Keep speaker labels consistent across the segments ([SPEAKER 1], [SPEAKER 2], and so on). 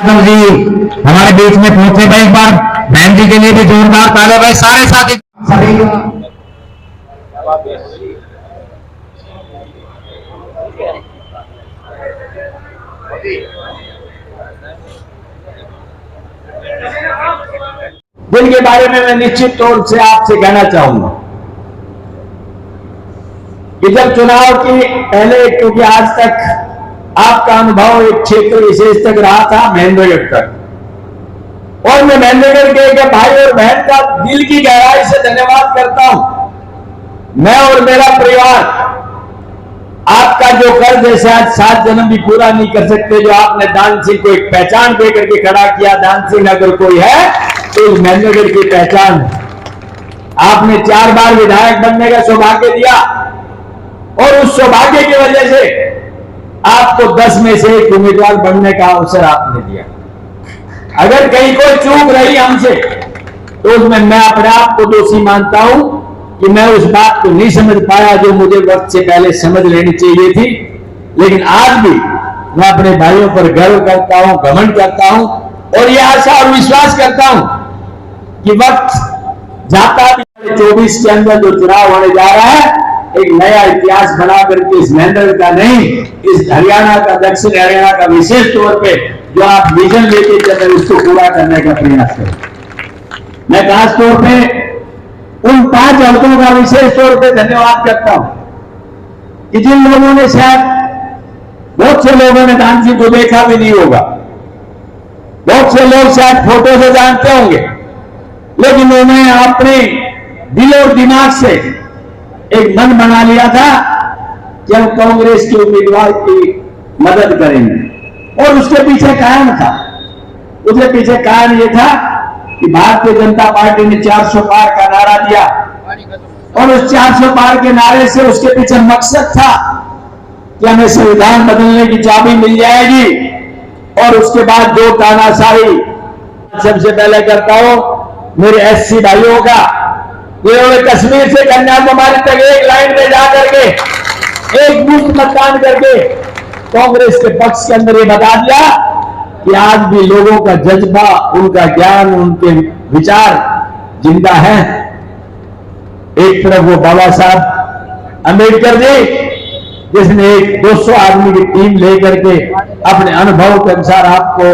[SPEAKER 1] जी हमारे बीच में पहुंचे भाई, एक बार बहन जी के लिए भी जोरदार ताले भाई, सारे साथी सभी
[SPEAKER 2] जिनके बारे में मैं निश्चित तौर से आपसे कहना चाहूंगा कि जब चुनाव के पहले, क्योंकि आज तक आपका अनुभव एक क्षेत्र विशेष तक रहा था महेंद्रगढ़ तक, और मैं महेंद्रगढ़ के भाई और बहन का दिल की गहराई से धन्यवाद करता हूं। मैं और मेरा परिवार आपका जो कर्ज है शायद 7 जन्म भी पूरा नहीं कर सकते, जो आपने दान सिंह को एक पहचान दे करके खड़ा किया। दान सिंह अगर कोई है तो महेंद्रगढ़ की पहचान। आपने 4 बार विधायक बनने का सौभाग्य दिया और उस सौभाग्य की वजह से आपको 10 में से 1 उम्मीदवार बनने का अवसर आपने दिया। अगर कहीं कोई चूक रही हमसे तो उसमें मैं अपने आप को दोषी मानता हूं कि मैं उस बात को नहीं समझ पाया जो मुझे वक्त से पहले समझ लेनी चाहिए थी। लेकिन आज भी मैं अपने भाइयों पर गर्व करता हूं, घमंड करता हूं और यह आशा और विश्वास करता हूं कि वक्त जाता भी 24 के अंदर जो चुनाव होने जा रहा है, एक नया इतिहास बना करके इस महेंद्रगढ़ का नहीं, इस हरियाणा का, दक्षिण हरियाणा का विशेष तौर पे जो आप विजन लेके चल रहे उसको पूरा करने का प्रयास करें। मैं खास तौर पे उन 5 हल्कों का विशेष तौर पे धन्यवाद करता हूं कि जिन लोगों ने, शायद बहुत से लोगों ने दान सिंह को देखा भी नहीं होगा, बहुत से लोग शायद फोटो से जानते होंगे, लेकिन उन्होंने अपने दिल और दिमाग से एक मन बना लिया था कि हम कांग्रेस के उम्मीदवार की मदद करेंगे। और उसके पीछे कारण था, उसके पीछे कारण यह था कि भारतीय जनता पार्टी ने 400 पार का नारा दिया और उस 400 पार के नारे से उसके पीछे मकसद था कि हमें संविधान बदलने की चाबी मिल जाएगी। और उसके बाद जो तानाशाही सबसे पहले करता हूं मेरे एससी भाइयों का, जिन्होंने कश्मीर से कन्याकुमारी तक एक लाइन में जाकर के एक मुफ्त मतदान करके कांग्रेस के पक्ष के अंदर ये बता दिया कि आज भी लोगों का जज्बा, उनका ज्ञान, उनके विचार जिंदा है। एक तरफ वो बाबा साहब अम्बेडकर जी, जिसने एक 200 आदमी की टीम लेकर के अपने अनुभव के अनुसार आपको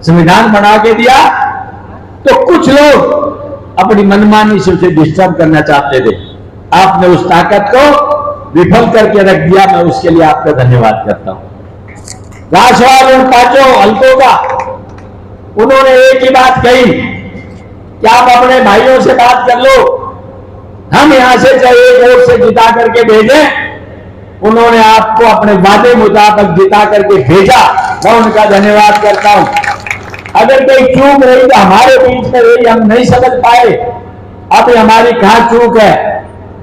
[SPEAKER 2] संविधान बना के दिया, तो कुछ लोग अपनी मनमानी से उसे डिस्टर्ब करना चाहते थे। आपने उस ताकत को विफल करके रख दिया। मैं उसके लिए आपका धन्यवाद करता हूं। राष्ट्रवाद उन 5 हल्कों का उन्होंने एक ही बात कही कि आप अपने भाइयों से बात कर लो, हम यहां से चाहे एक वोट से जिता करके भेजें। उन्होंने आपको अपने वादे मुताबिक जिता करके भेजा, मैं उनका धन्यवाद करता हूं। अगर कोई चूक रही तो हमारे बीच में रही, हम नहीं समझ पाए, अब हमारी कहां चूक है।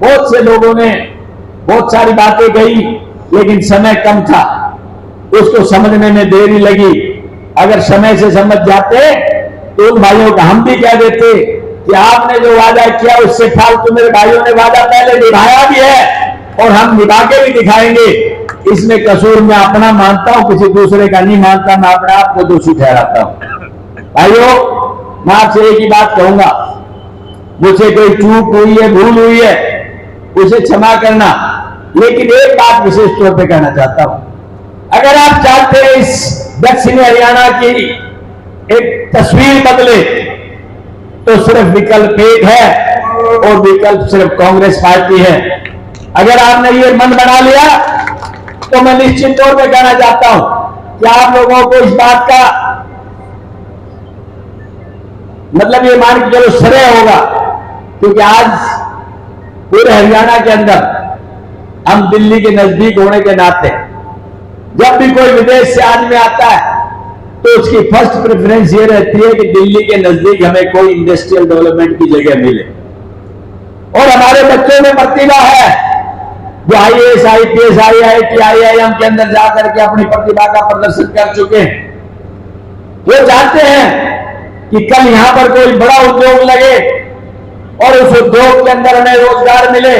[SPEAKER 2] बहुत से लोगों ने बहुत सारी बातें कही, लेकिन समय कम था, उसको समझने में देरी लगी। अगर समय से समझ जाते तो उन भाइयों को हम भी कह देते कि आपने जो वादा किया उससे फालतू मेरे भाइयों ने वादा पहले निभाया भी है और हम निभा के भी दिखाएंगे। इसमें कसूर मैं अपना मानता हूं, किसी दूसरे का नहीं मानता। मैं अपने आप को दोषी ठहराता हूं। भाइयों, मैं आपसे एक ही बात कहूंगा, मुझसे कोई चूक हुई है, भूल हुई है, उसे क्षमा करना। लेकिन एक बात विशेष तौर पे कहना चाहता हूं, अगर आप चाहते हैं इस दक्षिण हरियाणा की एक तस्वीर बदले तो सिर्फ विकल्प एक है और विकल्प सिर्फ कांग्रेस पार्टी है। अगर आपने ये मन बना लिया तो मैं निश्चित तौर पे कहना चाहता हूं कि आप लोगों को इस बात का मतलब ये मान के चलो श्रेय होगा, क्योंकि आज पूरे हरियाणा के अंदर हम दिल्ली के नजदीक होने के नाते जब भी कोई विदेश से आदमी आता है तो उसकी फर्स्ट प्रेफरेंस ये रहती है कि दिल्ली के नजदीक हमें कोई इंडस्ट्रियल डेवलपमेंट की जगह मिले। और हमारे बच्चों में प्रतिभा है जो IAS, IPS, IIT, IIM के अंदर जाकर के अपनी प्रतिभा का प्रदर्शन कर चुके हैं। वो चाहते हैं कि कल यहां पर कोई बड़ा उद्योग लगे और उस उद्योग के अंदर हमें रोजगार मिले।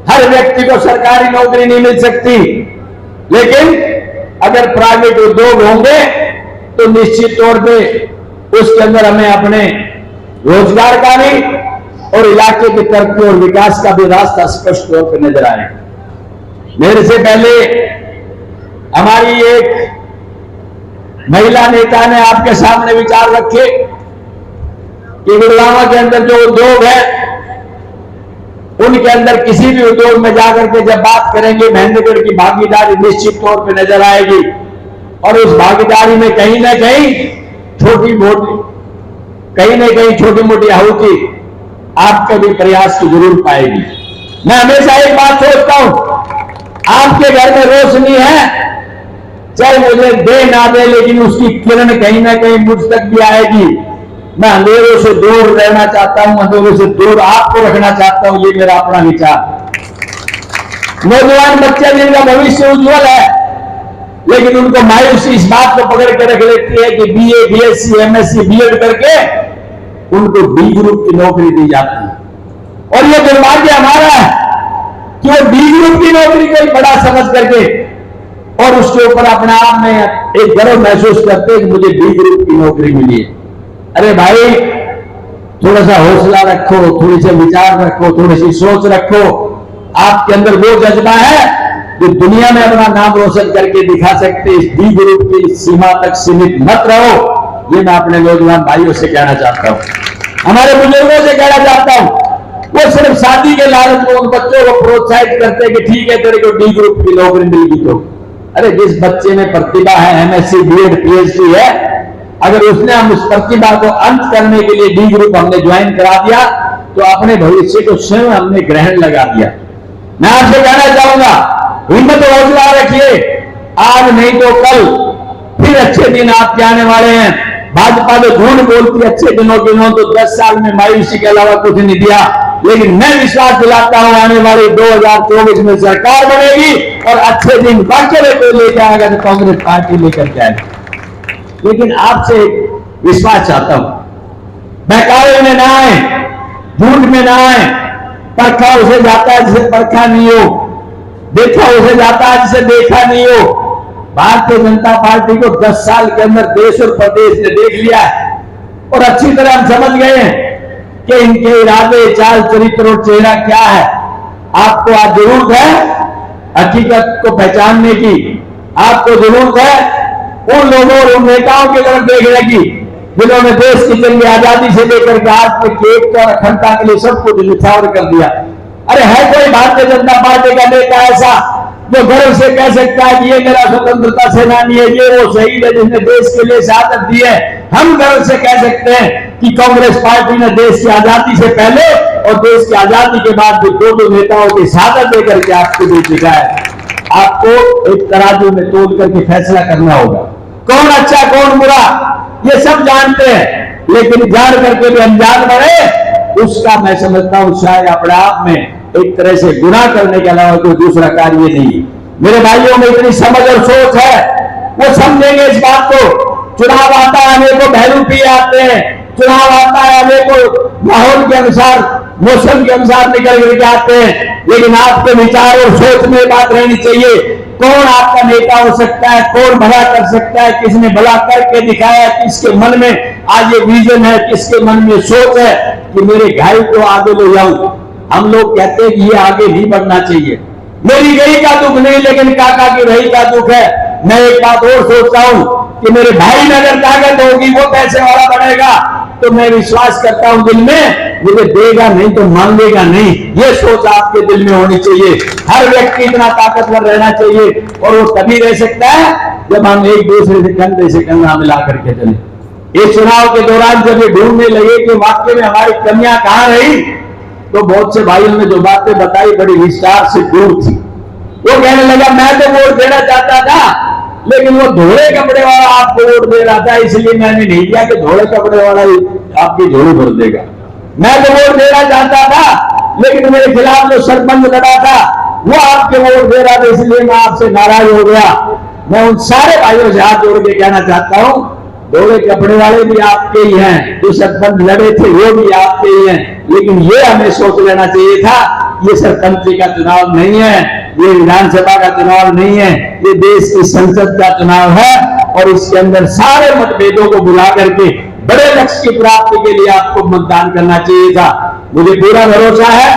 [SPEAKER 2] हर व्यक्ति को सरकारी नौकरी नहीं मिल सकती, लेकिन अगर प्राइवेट उद्योग होंगे तो निश्चित तौर पे उसके अंदर हमें अपने रोजगार का भी और इलाके की तरक्की और विकास का भी रास्ता स्पष्ट तौर पर नजर आएगा। मेरे से पहले हमारी एक महिला नेता ने आपके सामने विचार रखे कि गुड़गांव के अंदर जो उद्योग है उनके अंदर किसी भी उद्योग में जाकर के जब बात करेंगे महेंद्रगढ़ की भागीदारी निश्चित तौर पर नजर आएगी और उस भागीदारी में कहीं ना कहीं छोटी मोटी आहुति आपके भी प्रयास की जरूर पाएगी। मैं हमेशा एक बात सोचता हूं, आपके घर में रोशनी है, चाहे मुझे दे ना दे, लेकिन उसकी किरण कहीं ना कहीं मुझ तक भी आएगी। मैं अंधेरों से दूर रहना चाहता हूं, अंधेरों से दूर आपको रखना चाहता हूं, ये मेरा अपना विचार। नौजवान बच्चे जिनका भविष्य उज्जवल है, लेकिन उनको मायूसी इस बात को पकड़ के रख लेती है कि बीए, बीएससी, एमएससी, बीएड करके उनको बी ग्रुप की नौकरी दी जाती है। और यह दुर्भाग्य हमारा है कि वो बी ग्रुप की नौकरी को बड़ा समझ करके और उसके ऊपर अपने आप में एक गर्व महसूस करते हैं कि मुझे बी ग्रुप की नौकरी मिली है। अरे भाई, थोड़ा सा हौसला रखो, थोड़ी सी विचार रखो, थोड़ी सी सोच रखो। आपके अंदर वो जज्बा है जो दुनिया में अपना नाम रोशन करके दिखा सकते। इस बी ग्रुप की सीमा तक सीमित मत रहो, ये मैं अपने नौजवान भाइयों से कहना चाहता हूं, हमारे बुजुर्गों से कहना चाहता हूं। वो सिर्फ शादी के लालच में उन बच्चों को प्रोत्साहित करते हैं कि ठीक है तेरे को बी ग्रुप की नौकरी मिलेगी। तो अरे जिस बच्चे में प्रतिभा है, एमएससी, बीएड, पीएचडी है, अगर उसने हम उस प्रतिभा को अंत करने के लिए बी ग्रुप हमने ज्वाइन करा दिया तो अपने भविष्य को स्वयं हमने ग्रहण लगा दिया। मैं आपसे कहना चाहूंगा, हिम्मत और हौसला रखिए, आज नहीं तो कल फिर अच्छे दिन आपके आने वाले हैं। भाजपा तो झूठ बोलती अच्छे दिनों के तो 10 साल में मायूसी के अलावा कुछ नहीं दिया, लेकिन मैं विश्वास दिलाता हूं आने वाले 2024 में सरकार बनेगी और अच्छे दिन बाकी को लेकर आएगा तो कांग्रेस पार्टी लेकर के आएगी। लेकिन आपसे विश्वास चाहता हूं, बहकावे में ना आए, झूठ में ना आए। परखा उसे जाता है जिसे परखा नहीं हो, देखा उसे जाता है जिसे देखा नहीं हो। भारतीय जनता पार्टी को 10 साल के अंदर देश और प्रदेश ने देख लिया है और अच्छी तरह हम समझ गए हैं कि इनके इरादे, चाल, चरित्र और चेहरा क्या है। आपको आज जरूरत है हकीकत को पहचानने की, आपको जरूरत है उन लोगों और उन नेताओं की तरफ देखने की जिन्होंने देश की जंग आजादी से लेकर के आज तक एकता और अखंडता के लिए सब कुछ निछावर कर दिया। अरे है कोई भारतीय जनता पार्टी का नेता ऐसा जो गर्व से कह सकता है कि ये मेरा स्वतंत्रता सेनानी है, ये वो शहीद है जिसने देश के लिए शहादत दी है। हम गर्व से कह सकते हैं कि कांग्रेस पार्टी ने देश की आजादी से पहले और देश की आजादी के बाद भी दो नेताओं की शहादत देकर के आपके बीच दिखा है। आपको एक तराजू में तोल करके फैसला करना होगा, कौन अच्छा कौन बुरा ये सब जानते हैं, लेकिन जान करके भी अनजान बने उसका मैं समझता हूं शायद अपने आप में एक तरह से गुनाह करने के अलावा कोई दूसरा कार्य नहीं। मेरे भाइयों में इतनी समझ और सोच है, वो समझेंगे इस बात को। चुनाव आता है, हमें को बहरूपी आते हैं, चुनाव आता है हमें को माहौल के अनुसार, मौसम के अनुसार निकल करके आते हैं, लेकिन आपके विचार और सोच में बात रहनी चाहिए। कौन आपका नेता हो सकता है, कौन भला कर सकता है, किसने भला करके दिखाया, किसके मन में आज ये विजन है, किसके मन में सोच है कि मेरे भाई को आगे ले जाऊं। हम लोग कहते हैं कि ये आगे नहीं बढ़ना चाहिए। मेरी गई का दुख नहीं, लेकिन काका की रही का दुख है। मैं एक बात और सोचता हूं कि मेरे भाई में अगर ताकत होगी वो पैसे वाला बनेगा, तो मैं विश्वास करता हूं दिल में मुझे देगा नहीं तो मांगेगा नहीं। ये सोच आपके दिल में होनी चाहिए। हर व्यक्ति इतना ताकतवर रहना चाहिए और वो तभी रह सकता है जब हम एक दूसरे से कंधे से कंधा मिला करके चले। इस चुनाव के दौरान जब ये ढूंढने लगे कि वाकई में हमारी कमियां कहां रही, तो बहुत से भाइयों ने जो बातें बताई बड़ी विस्तार से दूर थी। वो कहने लगा मैं तो वोट देना चाहता था, लेकिन वो धोले कपड़े वाला आपको वोट दे रहा था, इसलिए मैंने नहीं किया कि धोले कपड़े वाला आपकी झोली भर देगा। मैं तो वोट देना चाहता था, लेकिन मेरे खिलाफ जो सरपंच लड़ा था वो आपके वोट दे रहा था, इसलिए मैं आपसे नाराज हो गया। मैं उन सारे भाइयों से हाथ जोड़ के कहना चाहता हूं, धोले कपड़े वाले भी आपके ही हैं, जो सरपंच लड़े थे वो भी आपके ही हैं, लेकिन ये हमें सोच लेना चाहिए था ये सरपंच का चुनाव नहीं है, ये विधानसभा का चुनाव नहीं है, ये देश की संसद का चुनाव है और इसके अंदर सारे मतभेदों को भुला करके बड़े लक्ष्य की प्राप्ति के लिए आपको मतदान करना चाहिए था। मुझे पूरा भरोसा है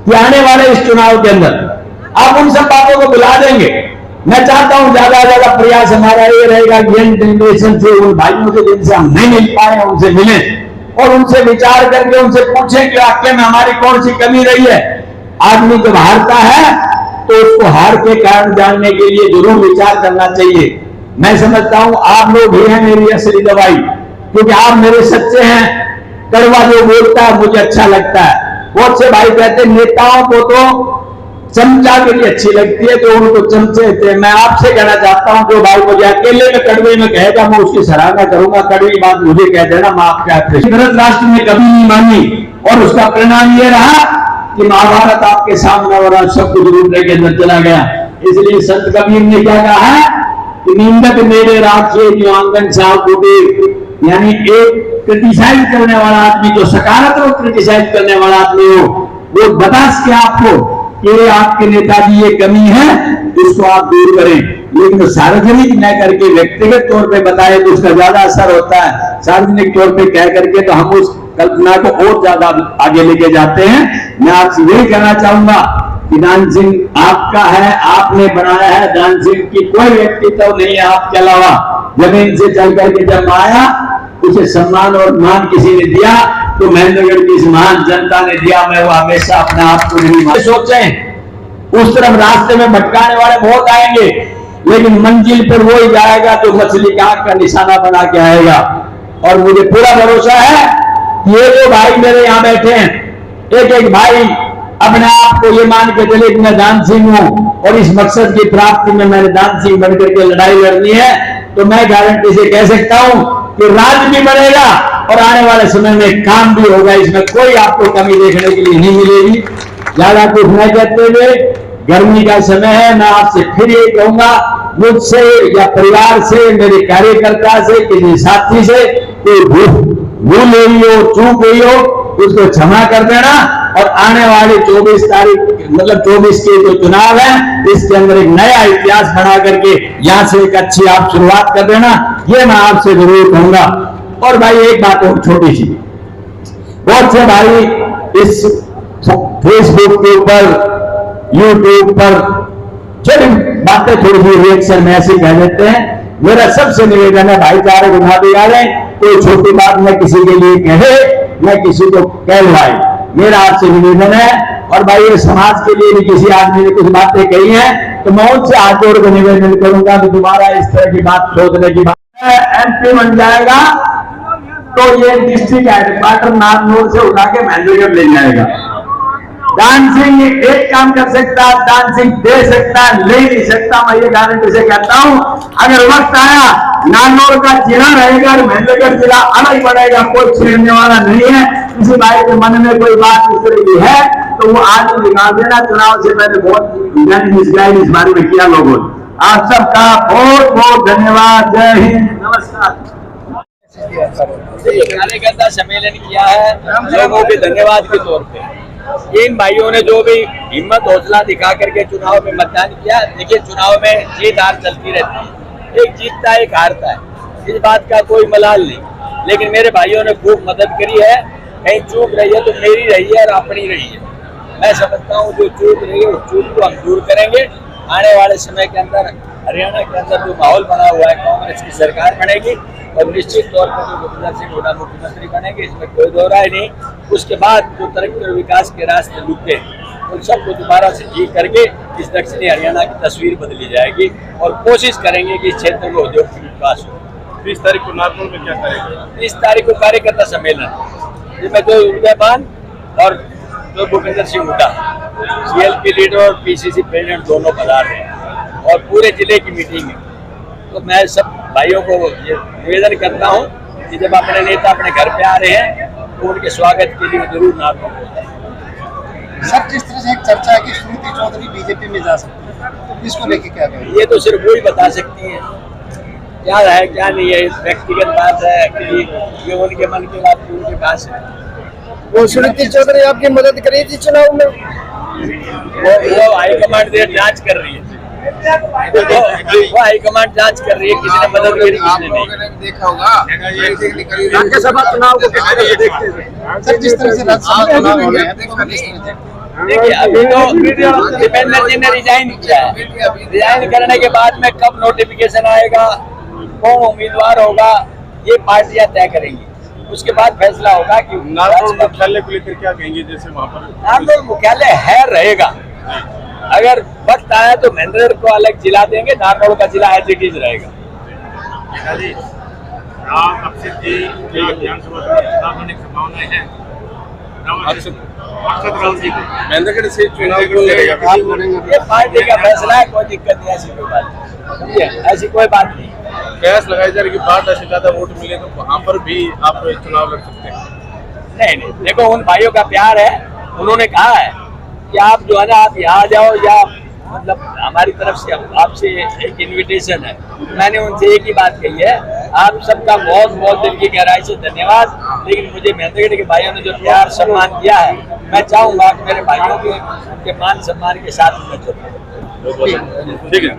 [SPEAKER 2] कि आने वाले इस चुनाव के अंदर आप उन सब बातों को भुला देंगे। मैं चाहता हूं ज्यादा से ज्यादा प्रयास हमारा ये रहेगा कि यंग जनरेशन से, उन भाइयों से जिनसे हम नहीं मिल पाए उनसे मिलें और उनसे विचार करके उनसे पूछें कि वाकई में हमारी कौन सी कमी रही है। आदमी जब हारता है तो उसको हार के कारण जानने के लिए जरूर विचार करना चाहिए। मैं समझता हूं आप लोग ही हैं मेरी असली दवाई, क्योंकि आप मेरे सच्चे हैं। कड़वा जो बोलता है मुझे अच्छा लगता है। बहुत से भाई कहते हैं नेताओं को तो चमचा के लिए अच्छी लगती है तो उनको चमचे थे। मैं आपसे कहना चाहता हूं जो भाई मुझे अकेले में कड़वे में कहेगा मैं उसकी सराहना करूंगा, कड़वी बात मुझे कह देना, मैं आपके हाथ से। धृतराष्ट्र ने कभी नहीं मानी और उसका परिणाम ये रहा कि महाभारत आपके सामने और आज सब कुछ रूपने के अंदर चला गया। इसलिए संत कबीर ने क्या कहा है कि निंदक मेरे राखे जो आंगन साह कुटीर, यानी एक क्रिटिसाइज करने वाला आदमी, जो सकारात्मक क्रिटिसाइज करने वाला आदमी हो, वो बता सके आपको कि आपके नेताजी ये कमी है, इसको आप दूर करें। लेकिन सार्वजनिक न करके व्यक्तिगत तौर पे बताए तो उसका ज्यादा असर होता है। सार्वजनिक तौर पे कह करके तो हम उस कल्पना को और ज्यादा आगे लेके जाते हैं। मैं आपसे यही कहना चाहूंगा कि दान सिंह आपका है, आपने बनाया है। दान सिंह की कोई व्यक्तित्व नहीं है आपके अलावा। जमीन से चल करके जब आया उसे सम्मान और मान किसी ने दिया तो महेंद्रगढ़ की इस महान जनता ने दिया। मैं वो हमेशा अपने आप को नहीं सोचें उस तरफ रास्ते में भटकाने वाले बहुत आएंगे, लेकिन मंजिल पर वो ही जाएगा जो मछली की आंख का निशाना बना के आएगा। और मुझे पूरा भरोसा है ये जो भाई मेरे यहाँ बैठे हैं, एक एक भाई अपने आप को ये मान के चले कि मैं दान सिंह हूं और इस मकसद की प्राप्ति में मैंने दान सिंह बनकर के लड़ाई लड़नी है, तो मैं गारंटी से कह सकता हूं कि राज भी बनेगा और आने वाले समय में काम भी होगा। इसमें कोई आपको कमी देखने के लिए नहीं मिलेगी। ज्यादा कुछ नहीं कहते हुए, गर्मी का समय है, मैं आपसे फिर ये कहूंगा, मुझसे या परिवार से, मेरे कार्यकर्ता से, किसी साथी से कोई भूल हुई हो, चूक हुई हो, उसको क्षमा कर देना। और आने वाली 24 तारीख मतलब 24 के जो चुनाव है, इसके अंदर एक नया इतिहास बना करके यहां से एक अच्छी आप शुरुआत कर देना, ये मैं आपसे जरूर कहूंगा। और भाई एक बात और छोटी सी, बहुत से भाई इस फेसबुक के ऊपर, यूट्यूब पर छोटी बातें थोड़ी सी रिएक्शन में ऐसे कह देते हैं। मेरा सबसे निवेदन है भाईचारे को ना बिगाड़े, कोई छोटी बात न किसी के लिए कहे न किसी को कहलवाए, मेरा आपसे निवेदन है। और भाई ये समाज के लिए भी किसी आदमी ने कुछ बातें कही हैं तो मैं उनसे हाथ जोड़ कर निवेदन करूंगा कि तुम्हारा इस तरह की बात सोचने की बात है। एमपी बन जाएगा तो ये डिस्ट्रिक्ट हेडक्वार्टर नागनूर से उठा के महेंद्रगढ़ ले जाएगा। दान सिंह एक काम कर सकता है, दान सिंह दे सकता है, ले नहीं सकता। मैं ये गारंटी से कहता हूं, अगर वक्त आया नागनूर का जिला रहेगा और महेंद्रगढ़ जिला अलग पड़ेगा, कोई छेड़ने वाला नहीं है। किसी भाई के मन में कोई बात इस तरह की है तो वो आज ही निकाल देना। चुनाव से पहले बहुत मिसगाइड इस बारे में किया लोगों ने। आप सबका बहुत बहुत धन्यवाद। जय हिंद, नमस्कार।
[SPEAKER 3] कार्यकर्ता सम्मेलन किया है लोगों के धन्यवाद के तौर पे। इन भाइयों ने जो भी हिम्मत हौसला दिखा करके चुनाव में मतदान किया। देखिए चुनाव में जीत हार चलती रहती है, एक जीतता है एक हारता है, इस बात का कोई मलाल नहीं। लेकिन मेरे भाइयों ने खूब मदद करी है। कहीं चूक रही है तो मेरी रही है और अपनी रही है। मैं समझता हूँ जो चूक रही है उस चूक को हम दूर करेंगे। आने वाले समय के अंदर हरियाणा के अंदर जो माहौल बना हुआ है, कांग्रेस की सरकार बनेगी और निश्चित तौर पर जो भूपेंद्र सिंह हुड्डा मुख्यमंत्री बनेंगे, इसमें कोई दो राय नहीं। उसके बाद जो तरक्की और विकास के रास्ते रुके उन सबको दोबारा से ठीक करके इस दक्षिणी हरियाणा की तस्वीर बदली जाएगी और कोशिश करेंगे कि इस क्षेत्र में उद्योग की विकास हो।
[SPEAKER 4] 30 तारीख को नागपुर में क्या करेंगे?
[SPEAKER 3] 30 तारीख को कार्यकर्ता सम्मेलन, जिसमें जो उदयपान और जो भूपेंद्र सिंह हुड्डा CLP लीडर और PCC प्रेसिडेंट दोनों पधार रहे हैं और पूरे जिले की मीटिंग है। तो मैं सब भाइयों को ये निवेदन करता हूँ कि जब अपने नेता अपने घर पे आ रहे हैं तो उनके स्वागत के लिए जरूर नागपुर होता है।
[SPEAKER 5] सर, जिस तरह से एक चर्चा है कि श्रीमती चौधरी बीजेपी में जा सकती है, इसको लेके क्या कहेंगे?
[SPEAKER 3] ये तो सिर्फ वो ही बता सकती हैं क्या है क्या नहीं है, व्यक्तिगत बात है कि ये उनके मन की बात उनके पास है।
[SPEAKER 5] वो श्रीमती चौधरी आपकी मदद करी थी चुनाव में?
[SPEAKER 3] वो हाईकमांड जांच कर रही है। वो हाईकमांड जांच कर रही है, किसी ने मदद करी, किसी ने नहीं।
[SPEAKER 5] देखा होगा
[SPEAKER 2] राज्यसभा चुनाव को किस तरह से देखते हैं?
[SPEAKER 5] सर, जिस तरह से राज्यसभा चुनाव हो रहे हैं देखो किस तरह से
[SPEAKER 3] देखिए, अभी तो दीपेंद्र जी ने रिजाइन किया है। रिजाइन करने के बाद में कब नोटिफिकेशन आएगा, कौन उम्मीदवार होगा, ये पार्टियां तय करेंगी। उसके बाद फैसला होगा कि
[SPEAKER 4] नागौर मुख्यालय को लेकर क्या कहेंगे, जैसे वहाँ पर
[SPEAKER 3] नागौर मुख्यालय है रहेगा। अगर वक्त आया तो महेंद्रगढ़ को अलग जिला देंगे, नागौर का जिला एज इट इज रहेगा।
[SPEAKER 4] महेंद्रगढ़ से चुनाव को
[SPEAKER 3] ये पार्टी का फैसला है, कोई दिक्कत नहीं, ऐसी कोई बात नहीं, समझिए, ऐसी कोई बात नहीं।
[SPEAKER 4] कयास लगाई जा रही कि 12 से ज्यादा वोट मिले तो वहाँ पर भी आप चुनाव लड़ सकते हैं।
[SPEAKER 3] नहीं, देखो उन भाइयों का प्यार है, उन्होंने कहा है कि आप जो है ना, आप यहाँ आ जाओ, या मतलब हमारी तरफ से आपसे एक इनविटेशन है। मैंने उनसे एक ही बात कही है, आप सबका बहुत बहुत दिल की गहराई से धन्यवाद, लेकिन मुझे महेंद्रगढ़ के भाइयों ने जो प्यार सम्मान किया है, मैं चाहूंगा कि मेरे भाइयों के मान सम्मान के साथ मैं चलूं।
[SPEAKER 4] ठीक है।